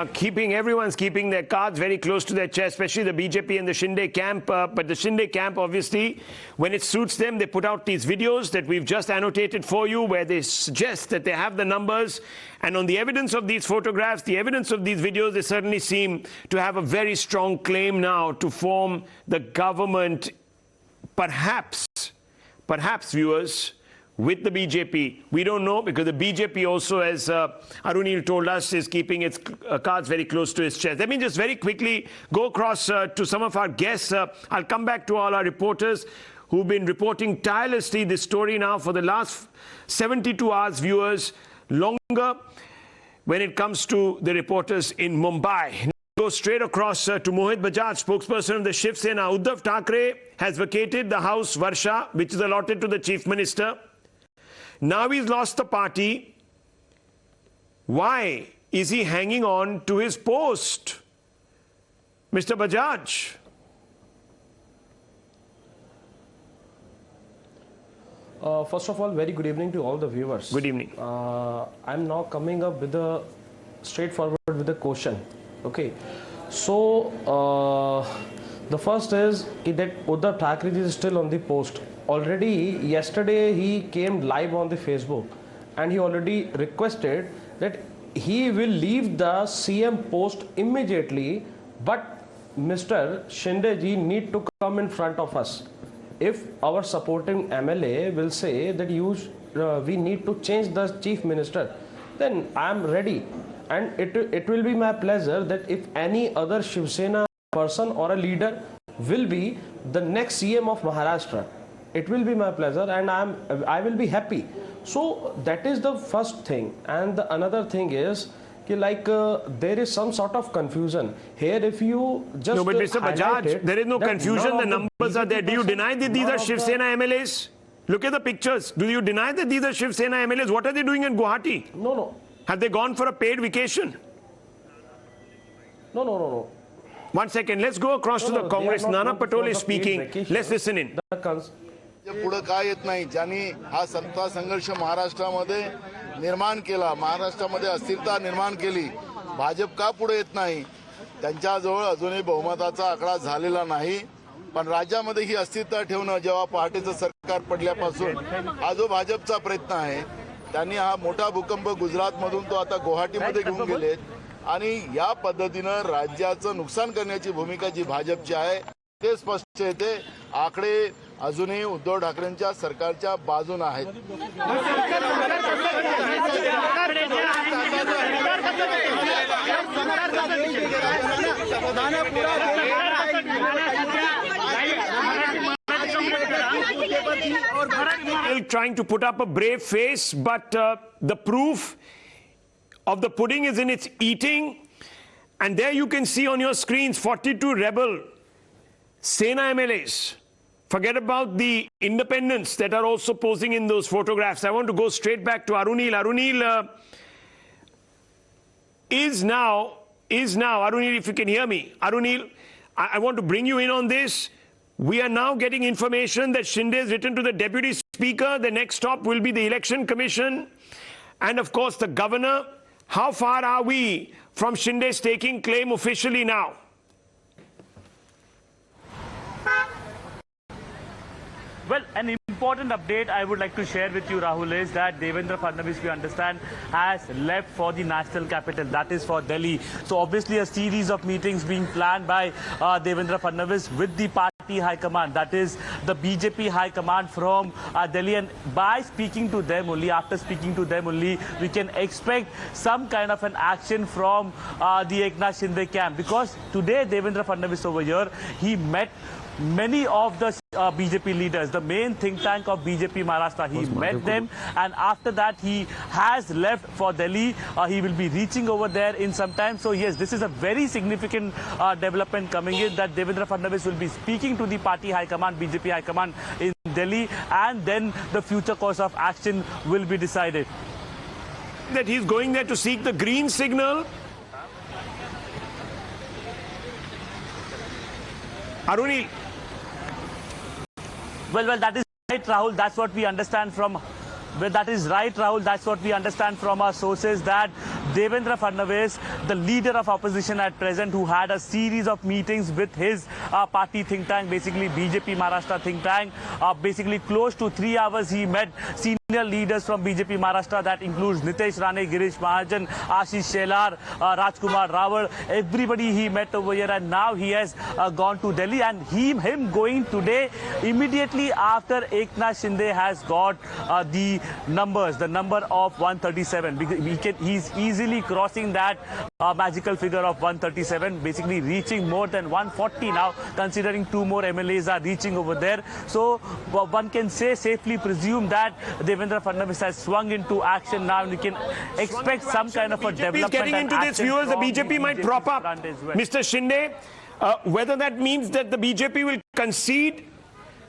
Everyone's keeping their cards very close to their chest, especially the BJP and the Shinde camp. But the Shinde camp, obviously, when it suits them, they put out these videos that we've just annotated for you, where they suggest that they have the numbers. And on the evidence of these photographs, the evidence of these videos, they certainly seem to have a very strong claim now to form the government, perhaps, viewers, with the BJP. We don't know, because the BJP also, as Arunil told us, is keeping its cards very close to its chest. Let me just very quickly go across to some of our guests. I'll come back to all our reporters who've been reporting tirelessly this story now for the last 72 hours, viewers, longer when it comes to the reporters in Mumbai. Go straight across to Mohit Bajaj, spokesperson of the Shiv Sena. Uddhav Thackeray has vacated the house Varsha, which is allotted to the Chief Minister. Now he's lost the party. Why is he hanging on to his post? Mr. Bajaj. First of all, very good evening to all the viewers. Good evening. I'm now coming up with a straightforward with a question. Okay. So, the first is that Uddhav Thackeray is still on the post. Already yesterday he came live on the Facebook and he already requested that he will leave the CM post immediately, but Mr. Shinde ji need to come in front of us. If our supporting MLA will say that we need to change the Chief Minister, then I am ready, and it will be my pleasure that if any other Shiv Sena person or a leader will be the next CM of Maharashtra, it will be my pleasure, and I will be happy. So that is the first thing. And the another thing is there is some sort of confusion here. If you just no, but Mr. Bajaj, there is no confusion. The numbers are there. Do you deny that these are Shiv Sena MLAs? Look at the pictures. Do you deny that these are Shiv Sena MLAs? What are they doing in Guwahati? No. Have they gone for a paid vacation? No. 1 second. Let's go across to the Congress. Nana Patel is speaking. Let's listen in. पुढे काय येत नाही, ज्यांनी हा सत्ता संघर्ष महाराष्ट्रामध्ये निर्माण केला, महाराष्ट्रामध्ये अस्थिरता निर्माण केली, भाजप का पुढे येत नाही? त्यांच्याजवळ अजूनही बहुमताचा आकडा झालेला नाही. पण राज्यामध्ये ही अस्थिरता ठेवणं, जेव्हा पहाटेचं सरकार पडल्यापासून हा जो भाजपचा प्रयत्न आहे, त्यांनी हा मोठा भूकंप गुजरातमधून तो आता गुवाहाटीमध्ये घेऊन गेलेत, आणि या पद्धतीनं राज्याचं नुकसान करण्याची भूमिका जी भाजपची आहे ते स्पष्ट येते. आकडे अजूनही उद्धव ठाकरेंच्या सरकारच्या बाजूने आहेत. Trying to put up a brave face, but the proof of the pudding is in its eating. And there you can see on your screens 42 rebel Sena MLAs. Forget about the independents that are also posing in those photographs. I want to go straight back to Arunil. Arunil is now, Arunil, if you can hear me. Arunil, I want to bring you in on this. We are now getting information that Shinde has written to the Deputy Speaker. The next stop will be the Election Commission and, of course, the Governor. How far are we from Shinde's taking claim officially now? Well, an important update I would like to share with you, Rahul, is that Devendra Fadnavis, we understand, has left for the national capital, that is for Delhi. So obviously a series of meetings being planned by Devendra Fadnavis with the party high command, that is the BJP high command from Delhi. And by speaking to them only, after speaking to them only, we can expect some kind of an action from the Eknath Shinde camp. Because today Devendra Fadnavis over here, he met many of the BJP leaders, the main think tank of BJP Maharashtra. He met them, and after that he has left for Delhi. He will be reaching over there in some time. So yes, this is a very significant development coming in, that Devendra Fadnavis will be speaking to the party high command, BJP high command in Delhi, and then the future course of action will be decided. That he's going there to seek the green signal. Arunil. Well, that is right, Rahul. That's what we understand from Well, that is right, Rahul. That's what we understand from our sources, that Devendra Fadnavis, the leader of opposition at present, who had a series of meetings with his party think tank, basically BJP Maharashtra think tank. Basically close to 3 hours he met senior leaders from BJP Maharashtra. That includes Nitesh Rane, Girish Mahajan, Ashish Shelar, Rajkumar Rawal. Everybody he met over here, and now he has gone to Delhi. And him going today immediately after Eknath Shinde has got the number of 137. He's easily crossing that magical figure of 137, basically reaching more than 140 now, considering 2 more MLAs are reaching over there. So one can safely presume that Devendra Fadnavis has swung into action now, and we can expect some kind of a development. He's getting into this, viewers. The BJP might prop up Mr. Shinde. Whether that means that the BJP will concede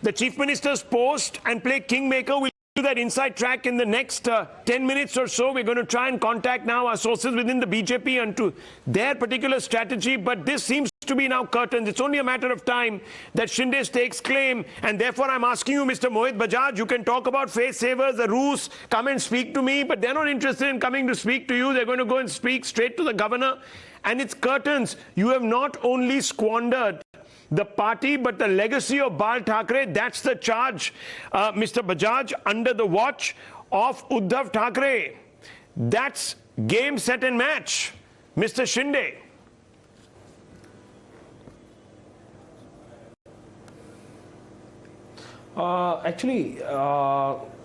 the Chief Minister's post and play kingmaker, we'll do that inside track in the next 10 minutes or so. We're going to try and contact now our sources within the BJP and to their particular strategy, but this seems to be now curtains. It's only a matter of time that Shinde stakes claim, and therefore I'm asking you, Mr. Mohit Bajaj, you can talk about face savers, the Roos, come and speak to me, but they're not interested in coming to speak to you. They're going to go and speak straight to the governor, and it's curtains. You have not only squandered the party, but the legacy of Bal Thackeray. That's the charge, Mr. Bajaj, under the watch of Uddhav Thackeray. That's game, set and match, Mr. Shinde. Actually,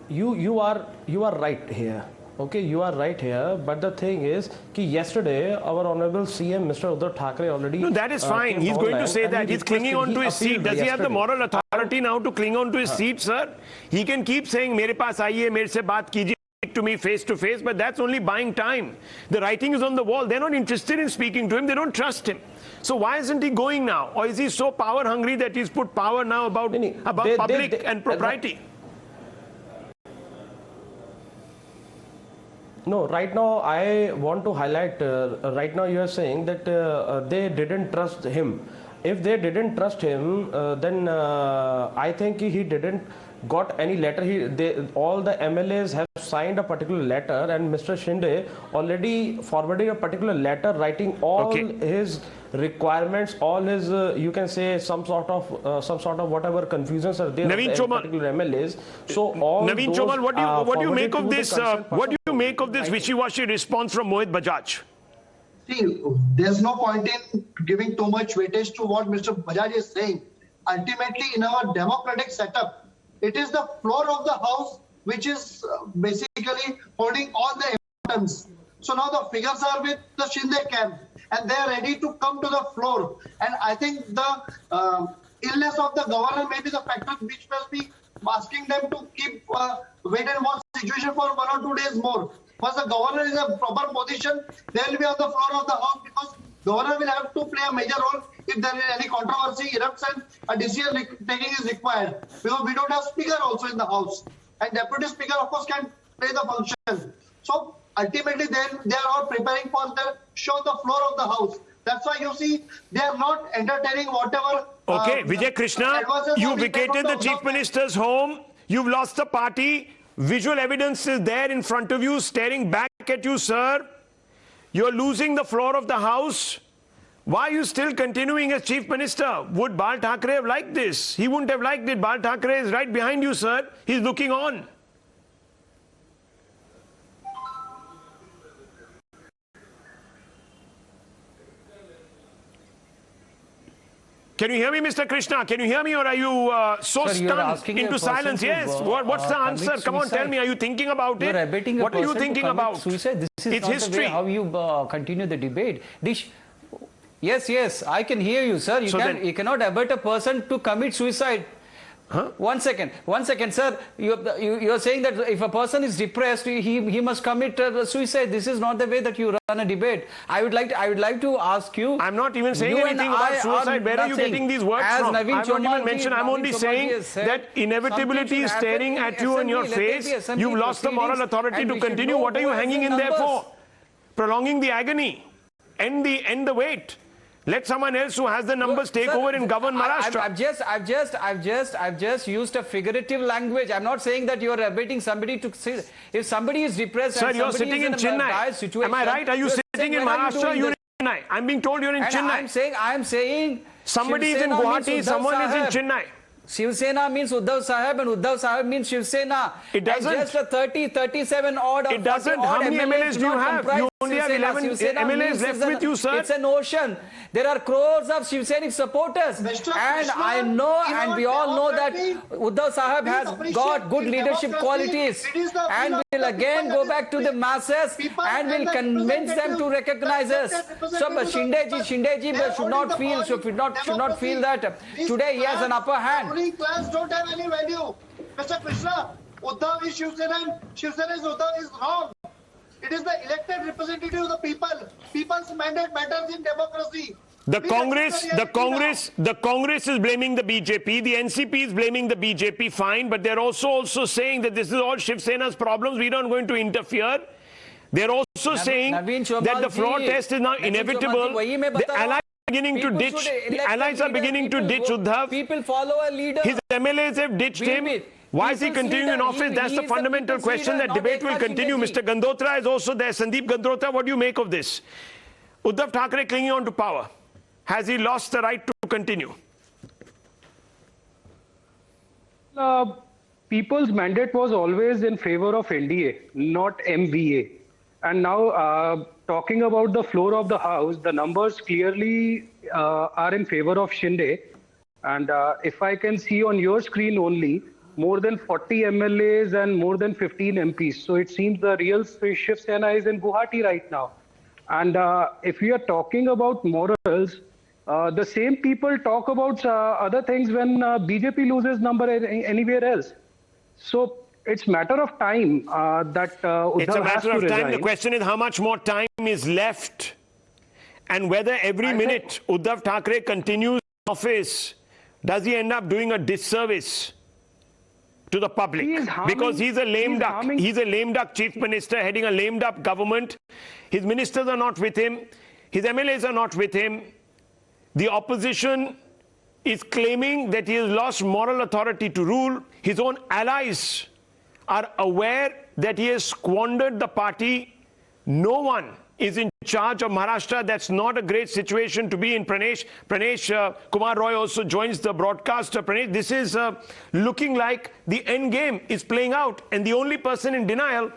you are right here. Okay, you are right here, but the thing is that yesterday our honorable CM Mr. Uddhav Thackeray already... No, that is fine. He's going to say that. He's clinging on to his seat. Does he have the moral authority now to cling on to his seat, sir? He can keep saying, mere paas aiye, mere se baat kijiye, to me face to face, but that's only buying time. The writing is on the wall. They're not interested in speaking to him. They don't trust him. So why isn't he going now? Or is he so power hungry that he's put power now about public and propriety? No, right now I want to highlight, right now you are saying that they didn't trust him. If they didn't trust him, then I think he didn't got any letter. All the MLAs have signed a particular letter, and Mr. Shinde already forwarded a particular letter writing all his requirements, all his you can say some sort of whatever confusions are there. Naveen Chomal, particular MLAs. So all Naveen those, Chomal, what do you make of this? What do you make of this wishy-washy response from Mohit Bajaj? See, there's no point in giving too much weightage to what Mr. Bajaj is saying. Ultimately, in our democratic setup, it is the floor of the house which is basically holding all the importance. So now the figures are with the Shinde camp, and they are ready to come to the floor. And I think the illness of the governor may be the factor which must be asking them to keep wait and watch situation for 1 or 2 days more. Once the governor is in a proper position, they will be on the floor of the house, because governor will have to play a major role if there is any controversy erupts and a decision taking is required. Because we don't have speaker also in the house, and deputy speaker of course can play the function. So ultimately they are all preparing for the show the floor of the house. That's why you see they are not entertaining whatever. Okay, Vijay Krishna, you vacated the chief minister's home. You've lost the party. Visual evidence is there in front of you, staring back at you, sir. You're losing the floor of the house. Why are you still continuing as chief minister? Would Bal Thackeray have liked this? He wouldn't have liked it. Bal Thackeray is right behind you, sir. He's looking on. Can you hear me, Mr. Krishna? Can you hear me, or are you so stunned into silence? Yes. What's the answer? Come on, tell me. Are you thinking about it? What are you thinking about? Suicide. This is it's not history. The way how you continue the debate. Yes, I can hear you, sir. You cannot abet a person to commit suicide. Huh? One second, sir. You are saying that if a person is depressed, he must commit suicide. This is not the way that you run a debate. I would like to ask you. I'm not even saying anything about suicide. Where are you getting these words from? Naveen I won't even mention. I'm only saying that inevitability is staring at you in your face. You've lost the moral authority to continue. What are you hanging in there for? Prolonging the agony. End the wait. Let someone else who has the numbers take over and govern Maharashtra. I've just used a figurative language. I'm not saying that you're abating somebody to say. If somebody is depressed, Sir, and you're somebody sitting is in a Chennai. dire situation, Am I right? Are you sitting in Maharashtra? You're in Chennai. I'm being told you're in Chennai. I'm saying Somebody is in Guwahati, someone is in Chennai. Shiv Sena means Uddhav Sahib and Uddhav Sahib means Shiv Sena. It doesn't. And just a 30, 37 odd. It doesn't. How many MLAs do you have? You only have 11 MLAs left with you, sir. It's an ocean. There are crores of Shiv Sainik supporters. And I know, and we all know that Uddhav Sahib has got good leadership qualities. And we'll again go back to the masses and we'll convince them to recognize us. So Shinde Ji should not feel that today he has an upper hand. Ruling class don't have any value. Mr. Krishna, Uddhav is Shiv Sena and Shiv Sena is Uddhav is wrong. It is the elected representative of the people. People's mandate matters in democracy. The Congress is blaming the BJP. The NCP is blaming the BJP. Fine, but they're also saying that this is all Shiv Sena's problems. We're not going to interfere. They're also saying that the floor test is now inevitable. The allies are beginning to ditch Uddhav. People follow a leader. His MLAs have ditched him. Why is he continuing in office? That's the fundamental question. That debate will continue. Mr. Gandotra is also there. Sandeep Gandotra, what do you make of this? Uddhav Thackeray clinging on to power. Has he lost the right to continue? People's mandate was always in favor of LDA, not MVA. And now, talking about the floor of the House, the numbers clearly are in favor of Shinde. And if I can see on your screen only, more than 40 MLAs and more than 15 MPs. So it seems the real Shiv Sena is in Guwahati right now. And if we are talking about morals, the same people talk about other things when BJP loses number anywhere else. So it's matter of time that Uddhav it's a matter of time. Resign. The question is how much more time is left and whether every minute Uddhav Thackeray continues in office, does he end up doing a disservice to the public? Because he's a lame duck. He's a lame duck chief minister heading a lame duck government. His ministers are not with him. His MLAs are not with him. The opposition is claiming that he has lost moral authority to rule. His own allies are aware that he has squandered the party. No one is in charge of Maharashtra. That's not a great situation to be in. Pranesh Kumar Roy also joins the broadcast. Pranesh, this is looking like the end game is playing out, and the only person in denial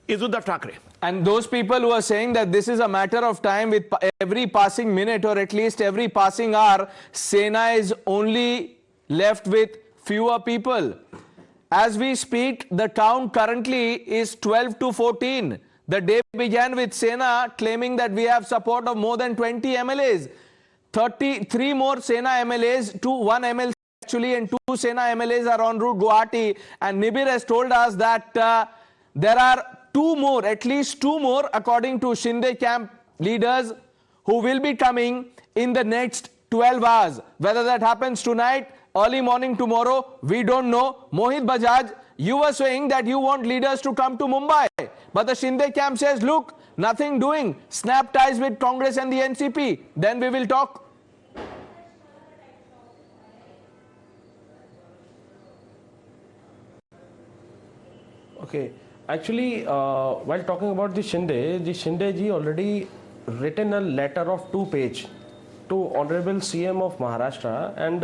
is Uddhav Thackeray. And those people who are saying that this is a matter of time, with every passing minute or at least every passing hour, Sena is only left with fewer people. As we speak, the count currently is 12 to 14. The day began with Sena claiming that we have support of more than 20 MLAs. 33 more Sena MLAs, one MLC actually, and 2 Sena MLAs are en route Guwahati. And Nibir has told us that there are 2 more, at least 2 more, according to Shinde camp leaders, who will be coming in the next 12 hours. Whether that happens tonight, early morning tomorrow, we don't know. Mohit Bajaj, you were saying that you want leaders to come to Mumbai. But the Shinde camp says, look, nothing doing. Snap ties with Congress and the NCP. Then we will talk. Okay. Actually, while talking about the Shinde ji already written a letter of 2 pages to Honorable CM of Maharashtra, and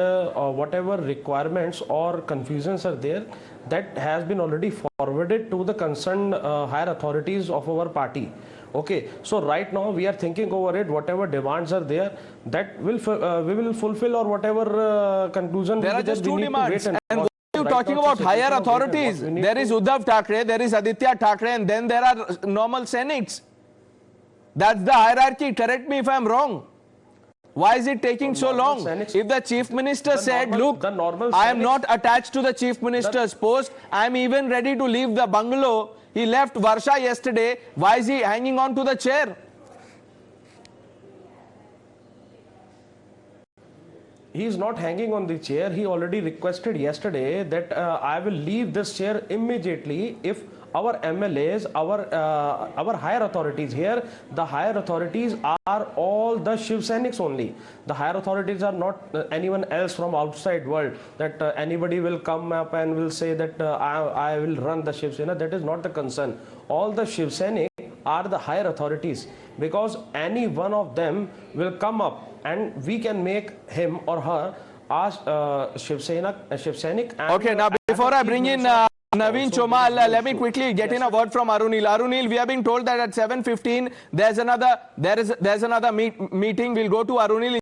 whatever requirements or confusions are there, that has been already forwarded to the concerned higher authorities of our party. Okay, so right now we are thinking over it. Whatever demands are there, that we will fulfill, or whatever conclusion. There are just 2 demands. And you talking about higher authorities? There is Uddhav Thackeray, there is Aditya Thackeray, and then there are normal senates. That's the hierarchy. Correct me if I'm wrong. Why is it taking so long? If the chief minister said, look, I am not attached to the chief minister's post, I am even ready to leave the bungalow. He left Varsha yesterday. Why is he hanging on to the chair? He is not hanging on the chair. He already requested yesterday that I will leave this chair immediately if our MLAs, our higher authorities here, the higher authorities are all the Shiv Sainiks only. The higher authorities are not anyone else from outside world, that anybody will come up and will say that I will run the Shiv Sena. That is not the concern. All the Shiv Sainik are the higher authorities, because any one of them will come up and we can make him or her as Shiv Sainik. Okay, now before I bring in Naveen Chomal, let me quickly get in a word from Arunil. Arunil, we have been told that at 7:15 there's another meeting. We'll go to Arunil.